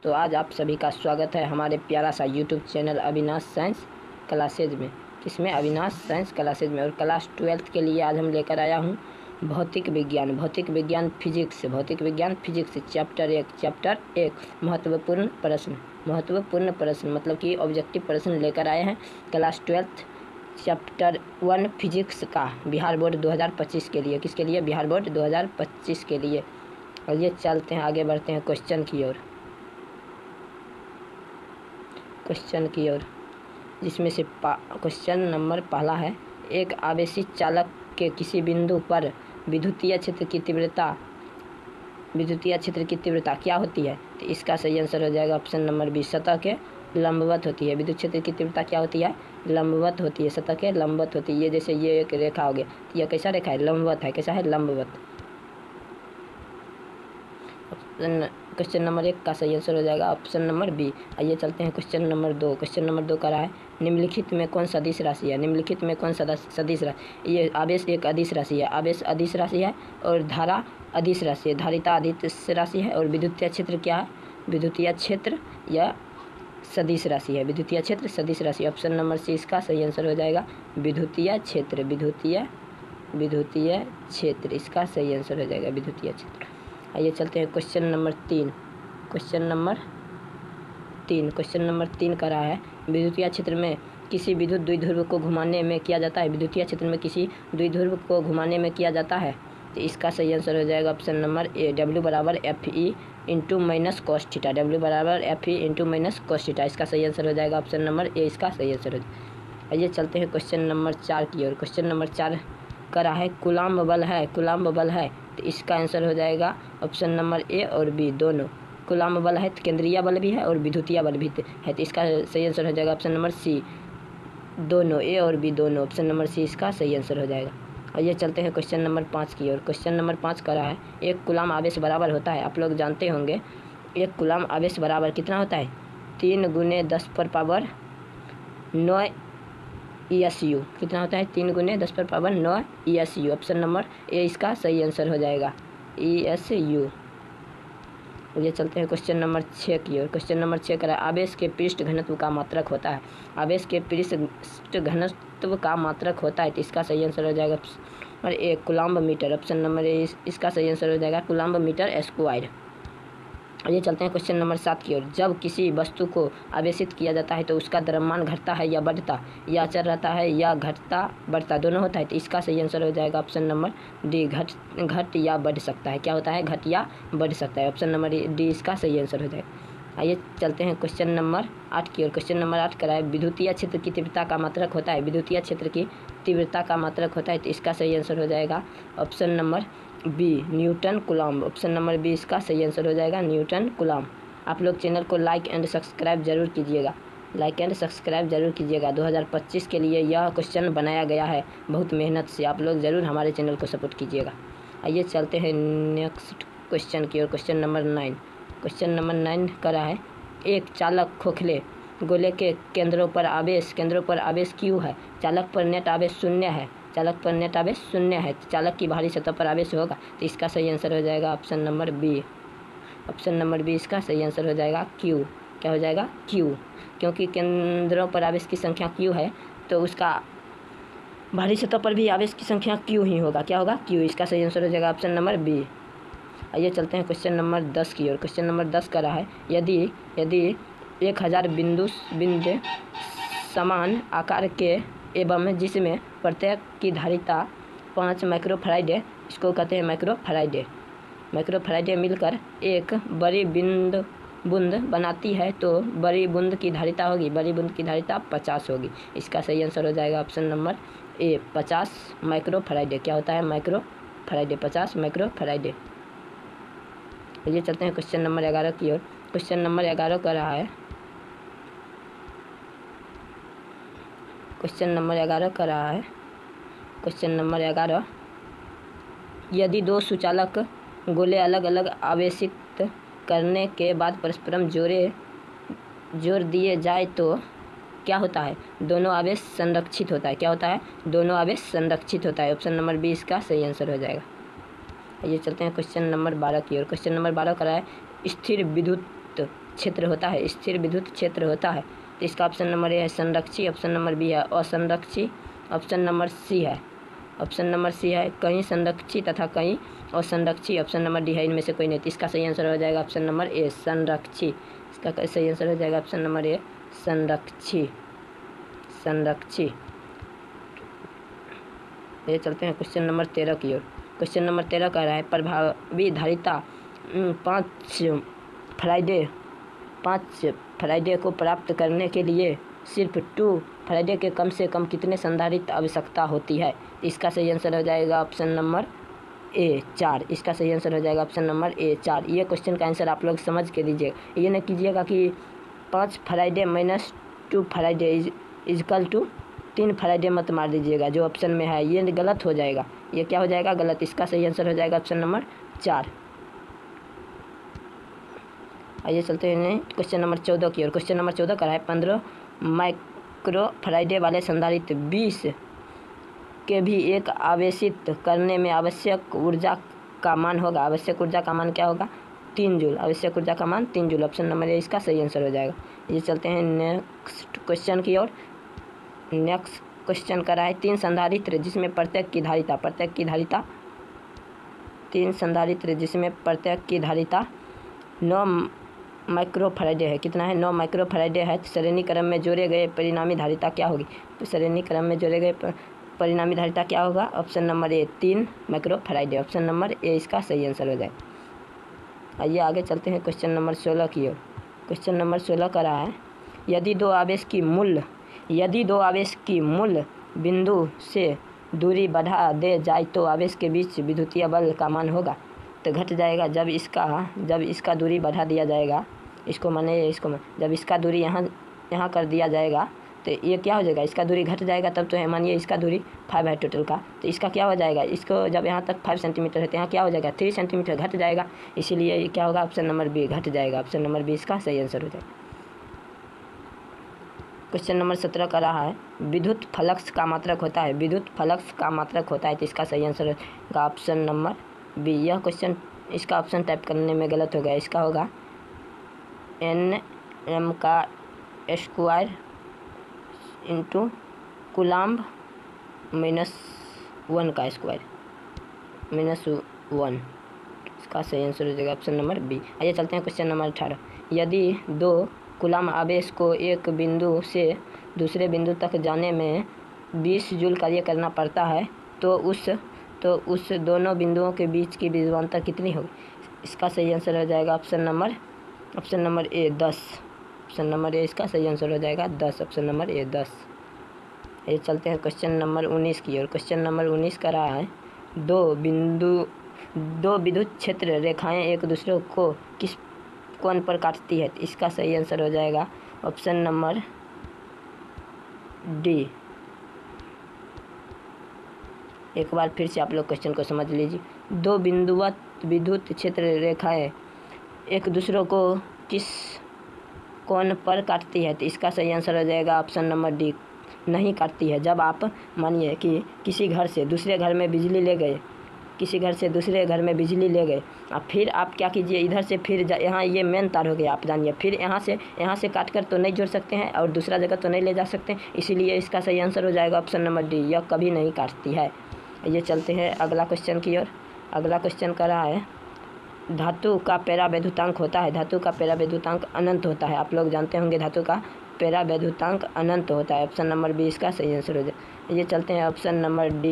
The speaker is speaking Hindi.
तो आज आप सभी का स्वागत है हमारे प्यारा सा YouTube channel Avinash science classes में। किसमें? अविनाश साइंस क्लासेज में। और क्लास 12th के लिए आज हम लेकर आया हूँ भौतिक विज्ञान फिजिक्स चैप्टर 1 महत्वपूर्ण प्रश्न मतलब कि ऑब्जेक्टिव प्रश्न लेकर आए हैं क्लास 12th चैप्टर 1 फिजिक्स का बिहार बोर्ड 2025 के लिए। किसके लिए? बिहार बोर्ड 2025 के लिए। और ये चलते हैं, आगे बढ़ते हैं क्वेश्चन की ओर, जिसमें से क्वेश्चन नंबर पहला है, एक आवेशित चालक के किसी बिंदु पर विद्युतीय क्षेत्र की तीव्रता क्या होती है? तो इसका सही आंसर हो जाएगा ऑप्शन नंबर बी, सतह के लंबवत होती है। विद्युत क्षेत्र की तीव्रता क्या होती है? लंबवत होती है, सतह के लंबवत होती है। ये जैसे ये एक रेखा हो गया, तो यह कैसा रेखा है? लंबवत है। कैसा है? लंबवत। क्वेश्चन नंबर 1 का सही आंसर हो जाएगा ऑप्शन नंबर बी। आइए चलते हैं क्वेश्चन नंबर 2। क्वेश्चन नंबर 2 का रहा है, निम्नलिखित में कौन सदिश राशि है? सदिश राशि। ये आवेश एक अदिश राशि है, आवेश अदिश राशि है और धारा अदिश राशि है, धारिता अदिश राशि है। और विद्युतीय क्षेत्र क्या है? विद्युतीय क्षेत्र या सदिश राशि है। विद्युतीय क्षेत्र सदिश राशि। ऑप्शन नंबर सी इसका सही आंसर हो जाएगा विद्युतीय क्षेत्र। इसका सही आंसर हो जाएगा विद्युतीय क्षेत्र। आइए चलते हैं क्वेश्चन नंबर 3। क्वेश्चन नंबर 3 का रहा है, विद्युतीय क्षेत्र में किसी विद्युत द्विध्रुव को घुमाने में किया जाता है। विद्युतीय क्षेत्र में किसी द्विध्रुव को घुमाने में किया जाता है, तो इसका सही आंसर हो जाएगा ऑप्शन नंबर ए, W बराबर FE into minus cos theta. इसका सही आंसर हो जाएगा ऑप्शन नंबर ए, इसका सही आंसर हो जाएगा। आइए चलते हैं क्वेश्चन नंबर 4 की ओर। क्वेश्चन नंबर 4 का रहा है, कूलम्ब बल है, तो इसका आंसर हो जाएगा ऑप्शन नंबर ए और बी दोनों। कूलम्ब बल है तो केंद्रीय बल भी है और विद्युतीय बल भी है, तो इसका सही आंसर हो जाएगा ऑप्शन नंबर सी दोनों, ए और बी दोनों। ऑप्शन नंबर सी इसका सही आंसर हो जाएगा। आइए चलते हैं क्वेश्चन नंबर 5 की ओर। क्वेश्चन नंबर 5 का रहा है, एक कूलम्ब आवेश बराबर होता है, आप लोग जानते होंगे, एक कूलम्ब आवेश बराबर कितना होता है? 3 × 10⁻9 ESU। कितना होता है? 3 × 10⁻9 ESU। ऑप्शन नंबर ए इसका सही आंसर हो जाएगा ESU। ये चलते हैं क्वेश्चन नंबर 6 की ओर। क्वेश्चन नंबर 6 का आवेश के पृष्ठ घनत्व का मात्रक होता है। आवेश के पृष्ठ घनत्व का मात्रक होता है, तो इसका सही आंसर हो जाएगा और A coulomb metre. Option number A इसका सही आंसर हो जाएगा कूलम्ब मीटर स्क्वायर। ये चलते हैं क्वेश्चन नंबर 7 की ओर। जब किसी वस्तु को आवेशित किया जाता है तो उसका द्रव्यमान घटता है या बढ़ता, या अचर रहता है या घटता बढ़ता दोनों होता है, तो इसका सही आंसर हो जाएगा ऑप्शन नंबर डी, घट या बढ़ सकता है। क्या होता है? घट या बढ़ सकता है। ऑप्शन नंबर डी इसका सही आंसर हो जाएगा। आइए चलते हैं क्वेश्चन नंबर 8 की ओर। क्वेश्चन नंबर 8 का है, विद्युतीय क्षेत्र की तीव्रता का मात्रक होता है। विद्युतीय क्षेत्र की तीव्रता का मात्रक होता है, तो इसका सही आंसर हो जाएगा option number B, Newton coulomb. Option number B इसका सही आंसर हो जाएगा न्यूटन कूलम्ब। आप लोग चैनल को लाइक एंड सब्सक्राइब जरूर कीजिएगा, 2025 के लिए यह क्वेश्चन बनाया गया है बहुत मेहनत से, आप लोग ज़रूर हमारे चैनल को सपोर्ट कीजिएगा। आइए चलते हैं नेक्स्ट क्वेश्चन की ओर। क्वेश्चन नंबर 9 का रहा है, एक चालक खोखले गोले के केंद्रों पर आवेश Q है, चालक पर नेट आवेश शून्य है, चालक की बाहरी सतह पर आवेश होगा, तो इसका सही आंसर हो जाएगा ऑप्शन नंबर बी। इसका सही आंसर हो जाएगा Q। क्या हो जाएगा? Q, क्योंकि केंद्रों पर आवेश की संख्या Q है, तो उसका बाहरी सतह पर भी आवेश की संख्या Q ही होगा। क्या होगा? Q। इसका सही आंसर हो जाएगा ऑप्शन नंबर बी। आइए चलते हैं क्वेश्चन नंबर 10 की ओर। क्वेश्चन नंबर 10 का रहा है, यदि 1000 बिंदु समान आकार के एवं जिसमें प्रत्येक की धारिता 5 माइक्रोफैराड है, इसको कहते हैं माइक्रोफैराड मिलकर एक बड़ी बूंद बनाती है, तो बड़ी बूंद की धारिता 50 होगी। इसका सही आंसर हो जाएगा ऑप्शन नंबर ए, 50 माइक्रोफैराड। क्या होता है? Microfarad, 50 microfarad. ये चलते हैं क्वेश्चन नंबर 11 की ओर। क्वेश्चन नंबर 11 का रहा है, क्वेश्चन नंबर 11, यदि दो सुचालक गोले अलग अलग आवेशित करने के बाद परस्परम जोड़ दिए जाए तो क्या होता है? दोनों आवेश संरक्षित होता है। क्या होता है? दोनों आवेश संरक्षित होता है। ऑप्शन नंबर बी इसका सही आंसर हो जाएगा। ये चलते हैं क्वेश्चन नंबर 12 की ओर। क्वेश्चन नंबर 12 का है, स्थिर विद्युत क्षेत्र होता है, स्थिर विद्युत क्षेत्र होता है। तो इसका ऑप्शन नंबर ए है संरक्षी, ऑप्शन नंबर बी है असंरक्षी, ऑप्शन नंबर सी है, ऑप्शन नंबर सी है कहीं संरक्षी तथा कहीं असंरक्षी, ऑप्शन नंबर डी है इनमें से कोई नहीं। तो इसका सही आंसर हो जाएगा ऑप्शन नंबर ए संरक्षी। इसका सही आंसर हो जाएगा ऑप्शन नंबर ए संरक्षी, संरक्षी। ये चलते हैं क्वेश्चन नंबर 13 की ओर। क्वेश्चन नंबर 13 कह रहा है प्रभावी धारिता 5 फराइडे को प्राप्त करने के लिए सिर्फ 2 फराइडे के कम से कम कितने संधारित्र आवश्यकता होती है। इसका सही आंसर हो जाएगा ऑप्शन नंबर ए 4। इसका सही आंसर हो जाएगा ऑप्शन नंबर ए 4। ये क्वेश्चन का आंसर आप लोग समझ के दीजिएगा, ये न कीजिएगा कि 5 फराइडे माइनस 2 फराइडे इजकल टू 3 फराइडे मत मार दीजिएगा, जो ऑप्शन में है ये गलत हो जाएगा। ये क्या हो जाएगा गलत। इसका सही आंसर हो जाएगा ऑप्शन नंबर 4। आइए चलते हैं क्वेश्चन नंबर 14 की ओर। क्वेश्चन नंबर 14 का है 15 माइक्रो फराइडे वाले संधारित्र 20 के भी एक आवेशित करने में आवश्यक ऊर्जा का मान होगा। आवश्यक ऊर्जा का मान क्या होगा 3 जूल। आवश्यक ऊर्जा का मान 3 जूल। ऑप्शन नंबर ए इसका सही आंसर हो जाएगा। ये चलते हैं नेक्स्ट क्वेश्चन की ओर। नेक्स्ट क्वेश्चन कर रहा है 3 संधारित्र जिसमें प्रत्येक की धारिता 3 संधारित्र जिसमें प्रत्येक की धारिता 9 माइक्रो फराइडे है। कितना है 9 माइक्रो फराइडे है। श्रेणी क्रम में जोड़े गए परिणामी धारिता क्या होगी। तो श्रेणी क्रम में जोड़े गए परिणामी धारिता क्या होगा। Option number A 3 micro faraday. Option number A इसका सही आंसर हो जाए। आइए आगे चलते हैं क्वेश्चन नंबर 16 की ओर। क्वेश्चन नंबर 16 का रहा है यदि दो आवेश की मूल बिंदु से दूरी बढ़ा दे जाए तो आवेश के बीच विद्युतीय बल का मान होगा। तो घट जाएगा जब इसका दूरी बढ़ा दिया जाएगा। जब इसका दूरी यहाँ कर दिया जाएगा तो ये क्या हो जाएगा इसका दूरी घट जाएगा। तब तो है मानिए इसका दूरी 5 है टोटल का, तो इसका क्या हो जाएगा इसको जब यहाँ तक 5 सेंटीमीटर है तो यहाँ क्या हो जाएगा 3 सेंटीमीटर घट जाएगा। इसीलिए क्या होगा ऑप्शन नंबर बी घट जाएगा। ऑप्शन नंबर बी इसका सही आंसर हो जाएगा। क्वेश्चन नंबर 17 का रहा है विद्युत फ्लक्स का मात्रक होता है। विद्युत फ्लक्स का मात्रक होता है तो इसका सही आंसर होगा ऑप्शन नंबर बी। यह क्वेश्चन इसका ऑप्शन टाइप करने में गलत हो गया। इसका होगा Nm का स्क्वायर इंटू कूलम्ब -1 का स्क्वायर -1। इसका सही आंसर हो जाएगा ऑप्शन नंबर बी। आइए चलते हैं क्वेश्चन नंबर 18। यदि 2 कूलम्ब आवेश को एक बिंदु से दूसरे बिंदु तक जाने में 20 जूल कार्य करना पड़ता है तो उस दोनों बिंदुओं के बीच की विभवांतर कितनी होगी। इसका सही आंसर हो जाएगा option number A 10। Option number A इसका सही आंसर हो जाएगा 10। ऑप्शन नंबर ए 10। ये चलते हैं क्वेश्चन नंबर 19 की ओर। क्वेश्चन नंबर 19 का रहा है दो विद्युत क्षेत्र रेखाएं एक दूसरे को किस कोण पर काटती है। इसका सही आंसर हो जाएगा ऑप्शन नंबर डी। एक बार फिर से आप लोग क्वेश्चन को समझ लीजिए। 2 बिंदुवत विद्युत क्षेत्र रेखाएं एक दूसरे को किस कोण पर काटती है। तो इसका सही आंसर हो जाएगा ऑप्शन नंबर डी नहीं काटती है। जब आप मानिए कि किसी घर से दूसरे घर में बिजली ले गए अब फिर आप क्या कीजिए इधर से फिर यहाँ ये मेन तार हो गया आप जानिए, फिर यहाँ से काट कर तो नहीं जोड़ सकते हैं और दूसरा जगह तो नहीं ले जा सकते, इसीलिए इसका सही आंसर हो जाएगा ऑप्शन नंबर डी यह कभी नहीं काटती है। ये चलते हैं अगला क्वेश्चन की ओर। अगला क्वेश्चन कर रहा है धातु का पेरावैद्युतांक होता है। धातु का पेरावैद्युतांक अनंत होता है। आप लोग जानते होंगे धातु का पेरावैद्युतांक अनंत होता है। ऑप्शन नंबर बी इसका सही आंसर हो जाए। ये चलते हैं ऑप्शन नंबर डी